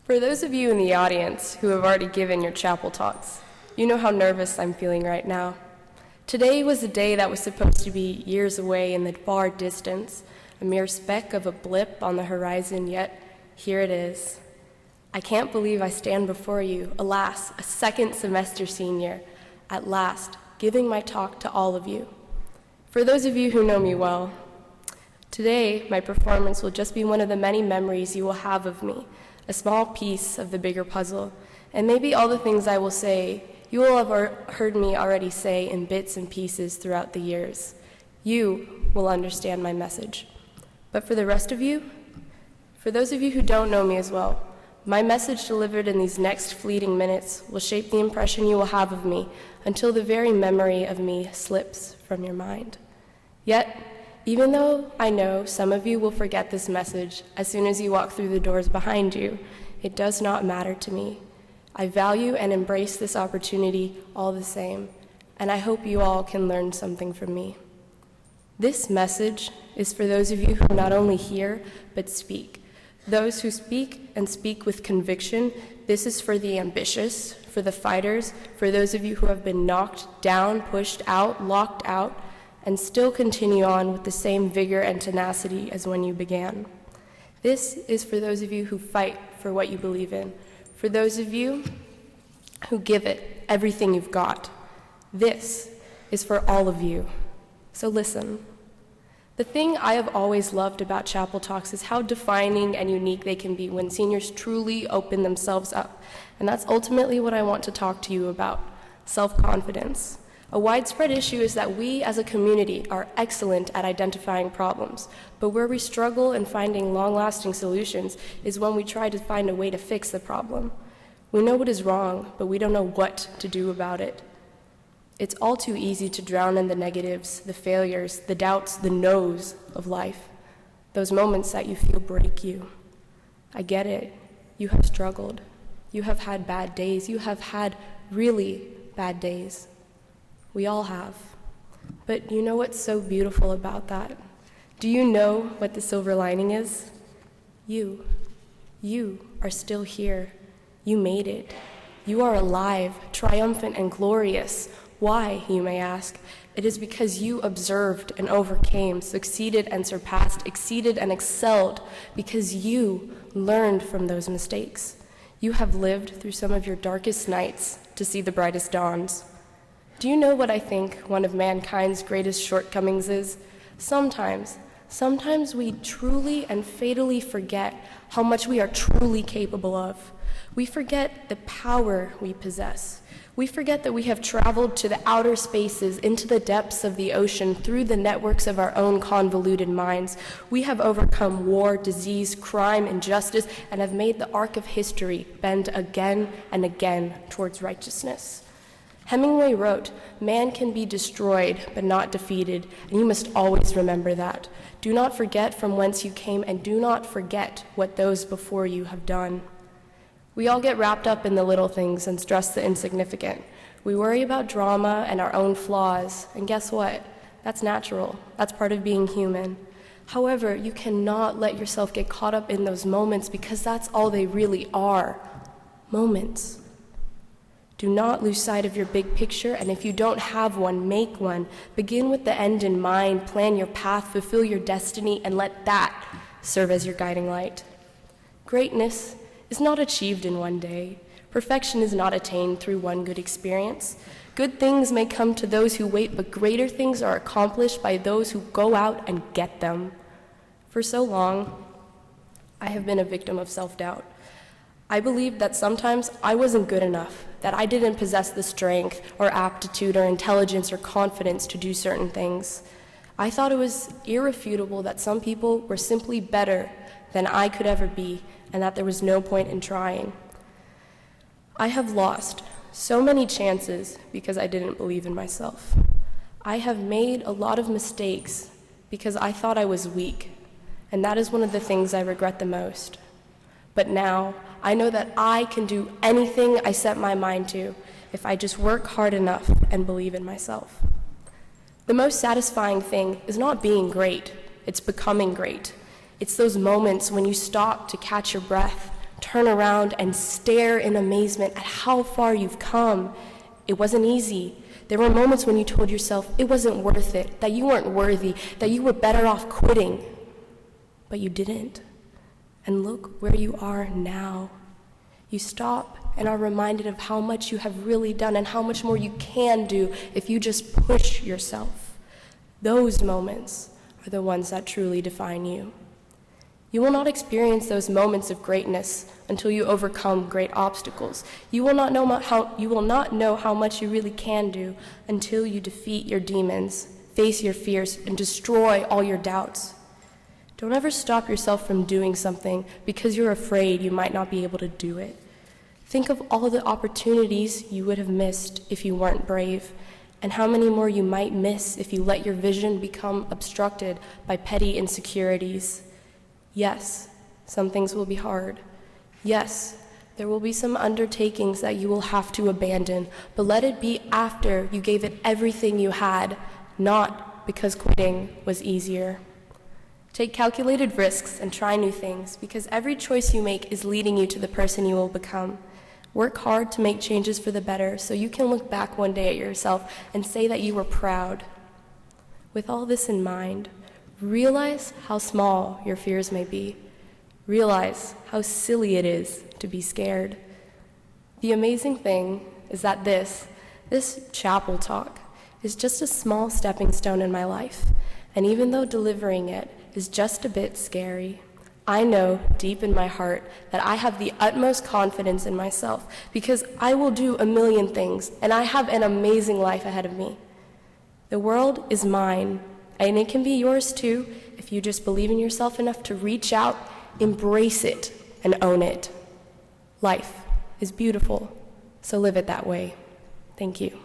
For those of you in the audience who have already given your chapel talks, you know how nervous I'm feeling right now. Today was a day that was supposed to be years away in the far distance, a mere speck of a blip on the horizon, yet here it is. I can't believe I stand before you, alas, a second semester senior, at last, giving my talk to all of you. For those of you who know me well, today my performance will just be one of the many memories you will have of me, a small piece of the bigger puzzle, and maybe all the things I will say you will have heard me already say in bits and pieces throughout the years. You will understand my message. But for the rest of you, for those of you who don't know me as well, my message delivered in these next fleeting minutes will shape the impression you will have of me until the very memory of me slips from your mind. Yet, even though I know some of you will forget this message as soon as you walk through the doors behind you, it does not matter to me. I value and embrace this opportunity all the same, and I hope you all can learn something from me. This message is for those of you who not only hear, but speak. Those who speak and speak with conviction. This is for the ambitious, for the fighters, for those of you who have been knocked down, pushed out, locked out, and still continue on with the same vigor and tenacity as when you began. This is for those of you who fight for what you believe in, for those of you who give it everything you've got. This is for all of you. So listen. The thing I have always loved about chapel talks is how defining and unique they can be when seniors truly open themselves up. And that's ultimately what I want to talk to you about, self-confidence. A widespread issue is that we as a community are excellent at identifying problems, but where we struggle in finding long-lasting solutions is when we try to find a way to fix the problem. We know what is wrong, but we don't know what to do about it. It's all too easy to drown in the negatives, the failures, the doubts, the no's of life, those moments that you feel break you. I get it. You have struggled. You have had bad days. You have had really bad days. We all have. But you know what's so beautiful about that? Do you know what the silver lining is? You are still here. You made it. You are alive, triumphant and glorious. Why, you may ask? It is because you observed and overcame, succeeded and surpassed, exceeded and excelled, because you learned from those mistakes. You have lived through some of your darkest nights to see the brightest dawns. Do you know what I think one of mankind's greatest shortcomings is? Sometimes we truly and fatally forget how much we are truly capable of. We forget the power we possess. We forget that we have traveled to the outer spaces, into the depths of the ocean, through the networks of our own convoluted minds. We have overcome war, disease, crime, injustice, and have made the arc of history bend again and again towards righteousness. Hemingway wrote, "Man can be destroyed, but not defeated, and you must always remember that. Do not forget from whence you came, and do not forget what those before you have done." We all get wrapped up in the little things and stress the insignificant. We worry about drama and our own flaws, and guess what? That's natural. That's part of being human. However, you cannot let yourself get caught up in those moments because that's all they really are, moments. Do not lose sight of your big picture, and if you don't have one, make one. Begin with the end in mind, plan your path, fulfill your destiny, and let that serve as your guiding light. Greatness is not achieved in one day. Perfection is not attained through one good experience. Good things may come to those who wait, but greater things are accomplished by those who go out and get them. For so long, I have been a victim of self-doubt. I believed that sometimes I wasn't good enough, that I didn't possess the strength or aptitude or intelligence or confidence to do certain things. I thought it was irrefutable that some people were simply better than I could ever be, and that there was no point in trying. I have lost so many chances because I didn't believe in myself. I have made a lot of mistakes because I thought I was weak, and that is one of the things I regret the most. But now, I know that I can do anything I set my mind to if I just work hard enough and believe in myself. The most satisfying thing is not being great, it's becoming great. It's those moments when you stop to catch your breath, turn around and stare in amazement at how far you've come. It wasn't easy. There were moments when you told yourself it wasn't worth it, that you weren't worthy, that you were better off quitting. But you didn't. And look where you are now. You stop and are reminded of how much you have really done and how much more you can do if you just push yourself. Those moments are the ones that truly define you. You will not experience those moments of greatness until you overcome great obstacles. You will not know how much you really can do until you defeat your demons, face your fears, and destroy all your doubts. Don't ever stop yourself from doing something because you're afraid you might not be able to do it. Think of all the opportunities you would have missed if you weren't brave, and how many more you might miss if you let your vision become obstructed by petty insecurities. Yes, some things will be hard. Yes, there will be some undertakings that you will have to abandon, but let it be after you gave it everything you had, not because quitting was easier. Take calculated risks and try new things, because every choice you make is leading you to the person you will become. Work hard to make changes for the better so you can look back one day at yourself and say that you were proud. With all this in mind, realize how small your fears may be. Realize how silly it is to be scared. The amazing thing is that this chapel talk is just a small stepping stone in my life, and even though delivering it is just a bit scary, I know deep in my heart that I have the utmost confidence in myself because I will do a million things, and I have an amazing life ahead of me. The world is mine, and it can be yours too if you just believe in yourself enough to reach out, embrace it, and own it. Life is beautiful, so live it that way. Thank you.